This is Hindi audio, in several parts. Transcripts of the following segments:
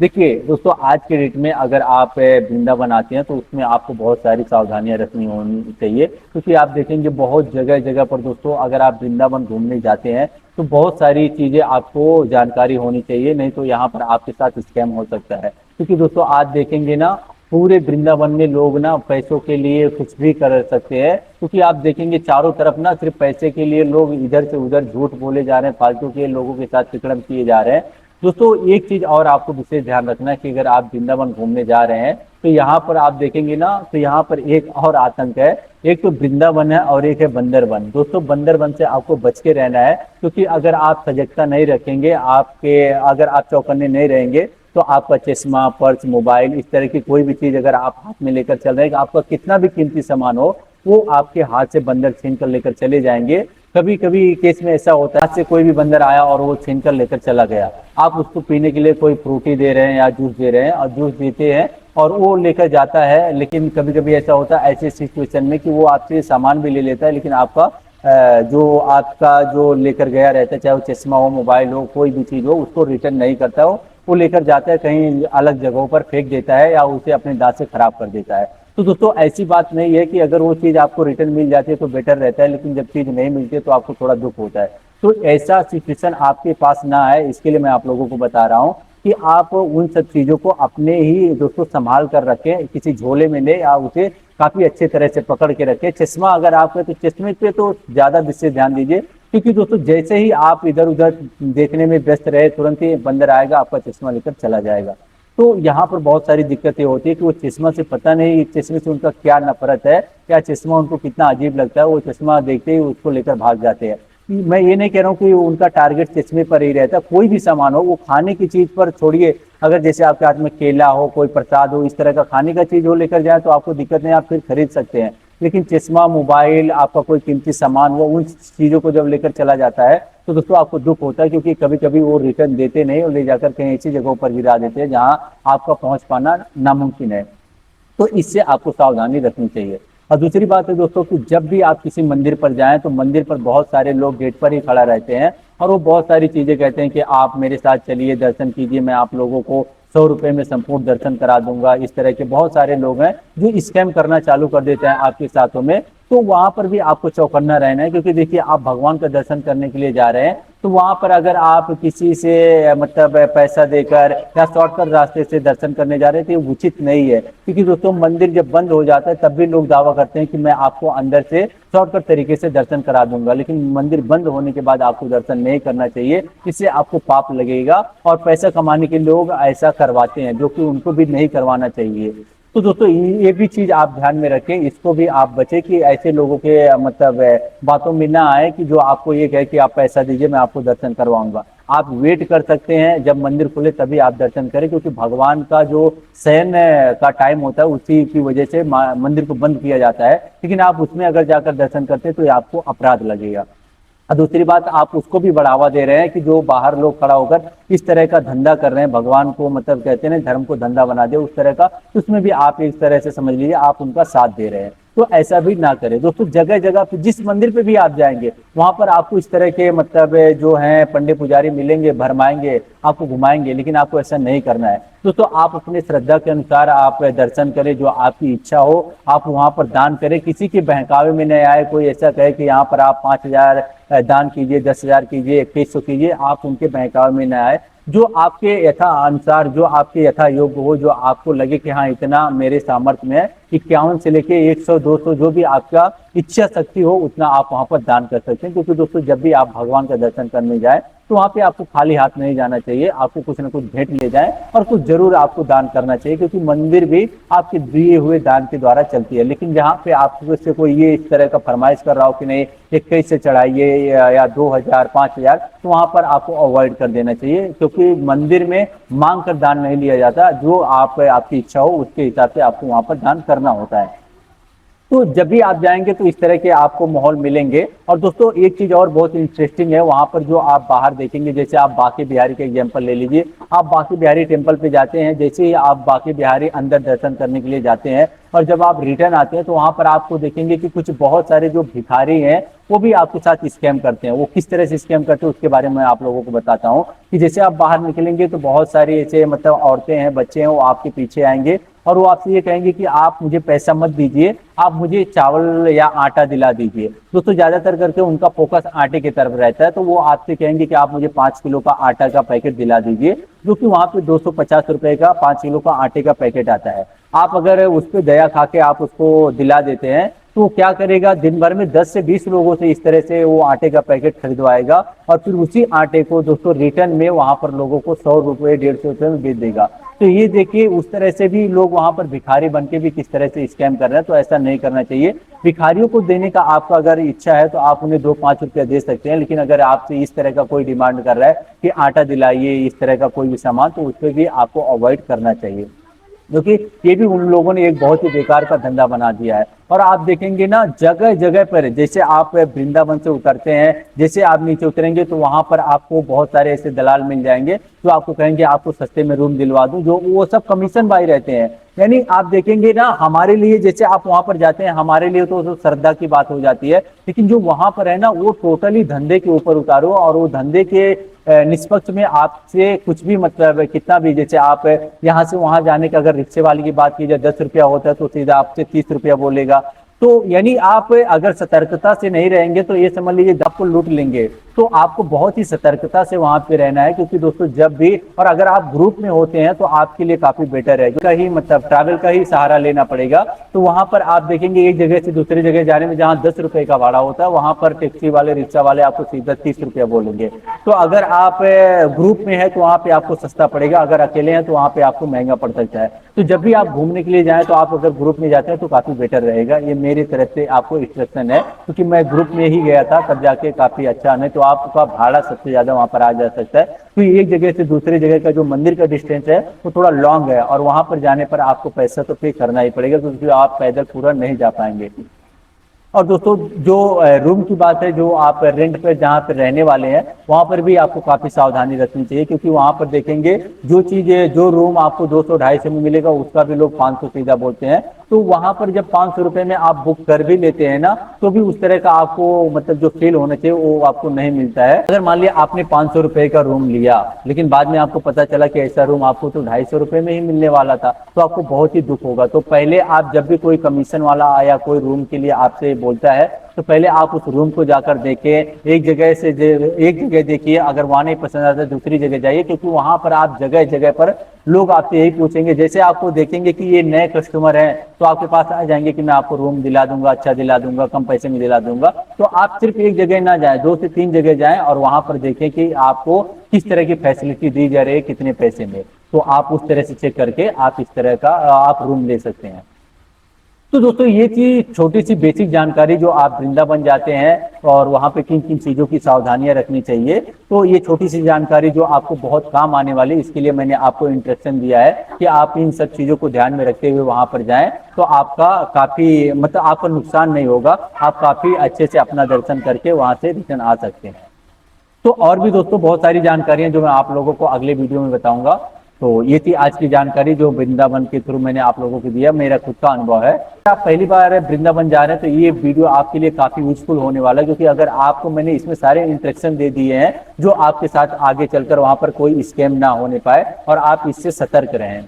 देखिए दोस्तों, आज के डेट में अगर आप वृंदावन आते हैं तो उसमें आपको बहुत सारी सावधानियां रखनी होनी चाहिए, क्योंकि आप देखेंगे बहुत जगह जगह पर दोस्तों, अगर आप वृंदावन घूमने जाते हैं तो बहुत सारी चीजें आपको जानकारी होनी चाहिए, नहीं तो यहाँ पर आपके साथ स्कैम हो सकता है। क्योंकि दोस्तों आज देखेंगे ना, पूरे वृंदावन में लोग ना पैसों के लिए कुछ भी कर सकते हैं, क्योंकि आप देखेंगे चारों तरफ ना सिर्फ पैसे के लिए लोग इधर से उधर झूठ बोले जा रहे हैं, फालतू के लोगों के साथ विक्रम किए जा रहे हैं। दोस्तों एक चीज और आपको विशेष ध्यान रखना है कि अगर आप वृंदावन घूमने जा रहे हैं तो यहाँ पर आप देखेंगे ना, तो यहाँ पर एक और आतंक है। एक तो वृंदावन है और एक है बंदरवन। दोस्तों बंदरवन से आपको बच के रहना है, क्योंकि अगर आप सजगता नहीं रखेंगे, आपके अगर आप चौकन्ने नहीं रहेंगे तो आपका चश्मा, पर्स, मोबाइल, इस तरह की कोई भी चीज अगर आप हाथ में लेकर चल रहे हैं, आपका कितना भी कीमती सामान हो वो आपके हाथ से बंदर छीन कर लेकर चले जाएंगे। कभी कभी केस में ऐसा होता है, हाथ से कोई भी बंदर आया और वो छीन कर लेकर चला गया, आप उसको पीने के लिए कोई फ्रूटी दे रहे हैं या जूस दे रहे हैं और जूस देते हैं और वो लेकर जाता है, लेकिन कभी कभी ऐसा होता है ऐसे सिचुएशन में कि वो आपसे सामान भी ले लेता है, लेकिन आपका जो आपका जो लेकर गया रहता है, चाहे वो चश्मा हो, मोबाइल हो, कोई भी चीज हो, उसको रिटर्न नहीं करता हो, वो लेकर जाता है कहीं अलग जगहों पर फेंक देता है या उसे अपने दांत से खराब कर देता है। तो दोस्तों ऐसी बात नहीं है कि अगर वो चीज आपको रिटर्न मिल जाती है तो बेटर रहता है, लेकिन जब चीज नहीं मिलती है तो आपको थोड़ा दुख होता है। तो ऐसा सिचुएशन आपके पास ना आए, इसके लिए मैं आप लोगों को बता रहा हूँ कि आप उन सब चीजों को अपने ही दोस्तों संभाल कर रखें, किसी झोले में ले या उसे काफी अच्छे तरह से पकड़ के रखें। चश्मा अगर आपका, तो चश्मे पे तो ज्यादा विशेष ध्यान दीजिए, क्योंकि दोस्तों जैसे ही आप इधर उधर देखने में व्यस्त रहे, तुरंत ही बंदर आएगा, आपका चश्मा लेकर चला जाएगा। तो यहाँ पर बहुत सारी दिक्कतें होती है कि वो चश्मा से पता नहीं चश्मे से उनका क्या नफरत है, क्या चश्मा उनको कितना अजीब लगता है, वो चश्मा देखते ही उसको लेकर भाग जाते हैं। मैं ये नहीं कह रहा हूँ कि उनका टारगेट चश्मे पर ही रहता है, कोई भी सामान हो, वो खाने की चीज पर छोड़िए, अगर जैसे आपके हाथ में केला हो, कोई प्रसाद हो, इस तरह का खाने का चीज हो लेकर जाए तो आपको दिक्कत नहीं, आप फिर खरीद सकते हैं। लेकिन चश्मा, मोबाइल, आपका कोई कीमती सामान, वो उन चीजों को जब लेकर चला जाता है तो दोस्तों आपको दुख होता है, क्योंकि कभी कभी वो रिटर्न देते नहीं और ले जाकर कहीं ऐसी जगहों पर गिरा देते हैं जहां आपका पहुंच पाना नामुमकिन है। तो इससे आपको सावधानी रखनी चाहिए। और दूसरी बात है दोस्तों कि जब भी आप किसी मंदिर पर जाएं तो मंदिर पर बहुत सारे लोग गेट पर ही खड़ा रहते हैं और वो बहुत सारी चीजें कहते हैं कि आप मेरे साथ चलिए, दर्शन कीजिए, मैं आप लोगों को 100 रुपए में संपूर्ण दर्शन करा दूंगा। इस तरह के बहुत सारे लोग हैं जो स्कैम करना चालू कर देते हैं आपके साथों में। तो वहां पर भी आपको चौकन्ना रहना है, क्योंकि देखिए आप भगवान का दर्शन करने के लिए जा रहे हैं, तो वहां पर अगर आप किसी से मतलब पैसा देकर या शॉर्टकट रास्ते से दर्शन करने जा रहे हैं तो ये उचित नहीं है। क्योंकि दोस्तों मंदिर जब बंद हो जाता है तब भी लोग दावा करते हैं कि मैं आपको अंदर से शॉर्टकट तरीके से दर्शन करा दूंगा, लेकिन मंदिर बंद होने के बाद आपको दर्शन नहीं करना चाहिए, इससे आपको पाप लगेगा। और पैसा कमाने के लोग ऐसा करवाते हैं जो कि उनको भी नहीं करवाना चाहिए। तो दोस्तों ये भी चीज आप ध्यान में रखें, इसको भी आप बचे कि ऐसे लोगों के मतलब बातों में ना आए कि जो आपको ये कहे कि आप पैसा दीजिए मैं आपको दर्शन करवाऊंगा। आप वेट कर सकते हैं जब मंदिर खुले तभी आप दर्शन करें, क्योंकि भगवान का जो शयन का टाइम होता है उसी की वजह से मंदिर को बंद किया जाता है, लेकिन आप उसमें अगर जाकर दर्शन करते हैं तो ये आपको अपराध लगेगा। और दूसरी बात, आप उसको भी बढ़ावा दे रहे हैं कि जो बाहर लोग खड़ा होकर इस तरह का धंधा कर रहे हैं, भगवान को मतलब कहते हैं धर्म को धंधा बना दे उस तरह का, तो उसमें भी आप इस तरह से समझ लीजिए आप उनका साथ दे रहे हैं। तो ऐसा भी ना करें दोस्तों। जगह जगह पे जिस मंदिर पे भी आप जाएंगे वहां पर आपको इस तरह के मतलब जो हैं पंडित पुजारी मिलेंगे, भरमाएंगे, आपको घुमाएंगे, लेकिन आपको ऐसा नहीं करना है दोस्तों। आप अपने श्रद्धा के अनुसार आप दर्शन करें, जो आपकी इच्छा हो आप वहां पर दान करें, किसी के बहकावे में नहीं आए। कोई ऐसा कहे कि यहाँ पर आप 5,000 दान कीजिए, 10,000 कीजिए, 2100 कीजिए, आप उनके बहकावे में न आए। जो आपके यथा अनुसार, जो आपके यथा योग्य हो, जो आपको लगे कि हाँ इतना मेरे सामर्थ्य में है, 51 से लेके 100, 200 जो भी आपका इच्छा शक्ति हो उतना आप वहां पर दान कर सकते हैं। क्योंकि दोस्तों जब भी आप भगवान का दर्शन करने जाए तो वहां पे आपको खाली हाथ नहीं जाना चाहिए, आपको कुछ ना कुछ भेंट ले जाए और कुछ जरूर आपको दान करना चाहिए, क्योंकि मंदिर भी आपके दिए हुए दान के द्वारा चलती है। लेकिन जहाँ पे आपको से कोई ये इस तरह का फरमाइश कर रहा हो कि नहीं 21 से चढ़ाइए या 2,000, 5,000, तो वहां पर आपको अवॉइड कर देना चाहिए, क्योंकि मंदिर में मांग कर दान नहीं लिया जाता। जो आपकी इच्छा हो उसके हिसाब से आपको वहां पर दान करना होता है। तो जब भी आप जाएंगे तो इस तरह के आपको माहौल मिलेंगे। और दोस्तों एक चीज और बहुत इंटरेस्टिंग है, वहां पर जो आप बाहर देखेंगे, जैसे आप बांके बिहारी का एग्जांपल ले लीजिए। आप बांके बिहारी टेम्पल पे जाते हैं, जैसे ही आप बांके बिहारी अंदर दर्शन करने के लिए जाते हैं और जब आप रिटर्न आते हैं तो वहां पर आपको देखेंगे कि कुछ बहुत सारे जो भिखारी हैं वो भी आपके साथ स्कैम करते हैं। वो किस तरह से स्कैम करते हैं उसके बारे में आप लोगों को बताता हूँ कि जैसे आप बाहर निकलेंगे तो बहुत सारी ऐसे मतलब औरतें हैं, बच्चे हैं, वो आपके पीछे आएंगे और वो आपसे ये कहेंगे कि आप मुझे पैसा मत दीजिए, आप मुझे चावल या आटा दिला दीजिए। दोस्तों ज्यादातर करके उनका फोकस आटे की तरफ रहता है, तो वो आपसे कहेंगे कि आप मुझे 5 किलो का आटा का पैकेट दिला दीजिए, जो कि वहां पे 250 रुपए का 5 किलो का आटे का पैकेट आता है। आप अगर उस पर दया खा के आप उसको दिला देते हैं तो वो क्या करेगा, दिन भर में 10 से 20 लोगों से इस तरह से वो आटे का पैकेट खरीदवाएगा और फिर उसी आटे को दोस्तों रिटर्न में वहां पर लोगों को 100 रुपए 150 रुपए में बेच देगा। तो ये देखिए उस तरह से भी लोग वहां पर भिखारी बन के भी किस तरह से स्कैम कर रहे हैं, तो ऐसा नहीं करना चाहिए। भिखारियों को देने का आपका अगर इच्छा है तो आप उन्हें 2-5 रुपया दे सकते हैं, लेकिन अगर आपसे इस तरह का कोई डिमांड कर रहा है कि आटा दिलाइए, इस तरह का कोई भी सामान, तो उस पर भी आपको अवॉइड करना चाहिए, क्योंकि ये भी उन लोगों ने एक बहुत ही बेकार का धंधा बना दिया है। और आप देखेंगे ना जगह जगह पर, जैसे आप वृंदावन से उतरते हैं, जैसे आप नीचे उतरेंगे तो वहां पर आपको बहुत सारे ऐसे दलाल मिल जाएंगे जो आपको कहेंगे आपको सस्ते में रूम दिलवा दूं, जो वो सब कमीशन बाई रहते हैं। यानी आप देखेंगे ना हमारे लिए, जैसे आप वहां पर जाते हैं हमारे लिए तो श्रद्धा की बात हो जाती है, लेकिन जो वहां पर है ना वो टोटली धंधे के ऊपर उतारो, और वो धंधे के निष्पक्ष में आपसे कुछ भी मतलब कितना भी, जैसे आप यहाँ से वहां जाने का अगर रिक्शे वाले की बात की जाए 10 रुपया होता है तो सीधा आपसे 30 रुपया बोलेगा। तो यानी आप अगर सतर्कता से नहीं रहेंगे तो ये समझ लीजिए आपको लूट लेंगे। तो आपको बहुत ही सतर्कता से वहां पे रहना है, क्योंकि दोस्तों जब भी, और अगर आप ग्रुप में होते हैं तो आपके लिए काफी बेटर है, कहीं मतलब ट्रैवल का ही सहारा लेना पड़ेगा। तो वहां पर आप देखेंगे एक जगह से दूसरी जगह जाने में जहां 10 रुपए का भाड़ा होता है वहां पर टैक्सी वाले रिक्शा वाले आपको सीधा 30 रुपया बोलेंगे। तो अगर आप ग्रुप में है तो वहां पे आपको सस्ता पड़ेगा, अगर अकेले हैं तो वहां पे आपको महंगा पड़ सकता है। तो जब भी आप घूमने के लिए जाएं तो आप अगर ग्रुप में जाते हैं तो काफी बेटर रहेगा। ये मेरी तरफ से आपको इंस्ट्रक्शन है, क्योंकि मैं ग्रुप में ही गया था तब जाके काफी अच्छा, नहीं तो आपका भाड़ा सबसे ज्यादा वहां पर आ जा सकता है। तो एक जगह से दूसरी जगह का जो मंदिर का डिस्टेंस है वो थोड़ा लॉन्ग है, और वहां पर जाने पर आपको पैसा तो पे करना ही पड़ेगा, क्योंकि आप पैदल पूरा नहीं जा पाएंगे। और दोस्तों जो रूम की बात है, जो आप रेंट पे जहाँ पे रहने वाले हैं वहां पर भी आपको काफी सावधानी रखनी चाहिए, क्योंकि वहां पर देखेंगे जो चीज जो रूम आपको 200-250 में मिलेगा उसका भी लोग 500 सीधा बोलते हैं। तो वहां पर जब 500 रुपए में आप बुक कर भी लेते हैं ना, तो भी उस तरह का आपको मतलब जो फील होना चाहिए वो आपको नहीं मिलता है। अगर मान लिया आपने 500 रुपए का रूम लिया, लेकिन बाद में आपको पता चला कि ऐसा रूम आपको तो 250 रुपए में ही मिलने वाला था, तो आपको बहुत ही दुख होगा। तो पहले आप जब भी कोई कमीशन वाला आया कोई रूम के लिए आपसे बोलता है तो पहले आप उस रूम को जाकर देखें, एक जगह देखिए, अगर वहां नहीं पसंद आता दूसरी जगह जाइए, क्योंकि वहां पर आप जगह जगह पर लोग आपसे यही पूछेंगे। जैसे आपको देखेंगे कि ये नए कस्टमर हैं तो आपके पास आ जाएंगे कि मैं आपको रूम दिला दूंगा, अच्छा दिला दूंगा, कम पैसे में दिला दूंगा। तो आप सिर्फ एक जगह ना जाएं, 2 से 3 जगह जाएं और वहां पर देखें कि आपको किस तरह की फैसिलिटी दी जा रही है, कितने पैसे में। तो आप उस तरह से चेक करके आप इस तरह का आप रूम ले सकते हैं। तो दोस्तों ये थी छोटी सी बेसिक जानकारी, जो आप वृंदावन जाते हैं और वहां पे किन किन चीजों की सावधानियां रखनी चाहिए। तो ये छोटी सी जानकारी जो आपको बहुत काम आने वाली, इसके लिए मैंने आपको इंस्ट्रक्शन दिया है कि आप इन सब चीजों को ध्यान में रखते हुए वहां पर जाएं, तो आपका काफी मतलब आपका नुकसान नहीं होगा, आप काफी अच्छे से अपना दर्शन करके वहां से रिटर्न आ सकते हैं। तो और भी दोस्तों बहुत सारी जानकारियां जो मैं आप लोगों को अगले वीडियो में बताऊंगा। तो ये थी आज की जानकारी जो वृंदावन के थ्रू मैंने आप लोगों को दिया, मेरा खुद का अनुभव है। आप पहली बार वृंदावन जा रहे हैं तो ये वीडियो आपके लिए काफी यूजफुल होने वाला है, क्योंकि अगर आपको मैंने इसमें सारे इंस्ट्रक्शन दे दिए हैं जो आपके साथ आगे चलकर वहां पर कोई स्कैम ना होने पाए और आप इससे सतर्क रहें।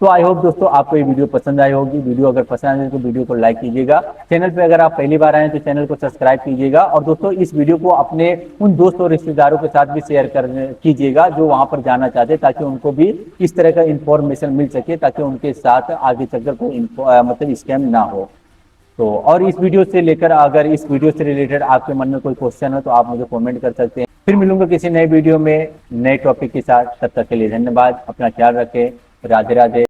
तो आई होप दोस्तों आपको ये वीडियो पसंद आई होगी। वीडियो अगर पसंद आए तो वीडियो को लाइक कीजिएगा, चैनल पे अगर आप पहली बार आए तो चैनल को सब्सक्राइब कीजिएगा, और दोस्तों इस वीडियो को अपने उन दोस्तों और रिश्तेदारों के साथ भी शेयर कीजिएगा जो वहां पर जाना चाहते हैं, ताकि उनको भी इस तरह का इंफॉर्मेशन मिल सके, ताकि उनके साथ आगे चलकर कोई मतलब स्कैम ना हो। तो और इस वीडियो से लेकर अगर इस वीडियो से रिलेटेड आपके मन में कोई क्वेश्चन हो तो आप मुझे कमेंट कर सकते हैं। फिर मिलूंगा किसी नए वीडियो में नए टॉपिक के साथ, तब तक के लिए धन्यवाद, अपना ख्याल रखें, राधे राधे।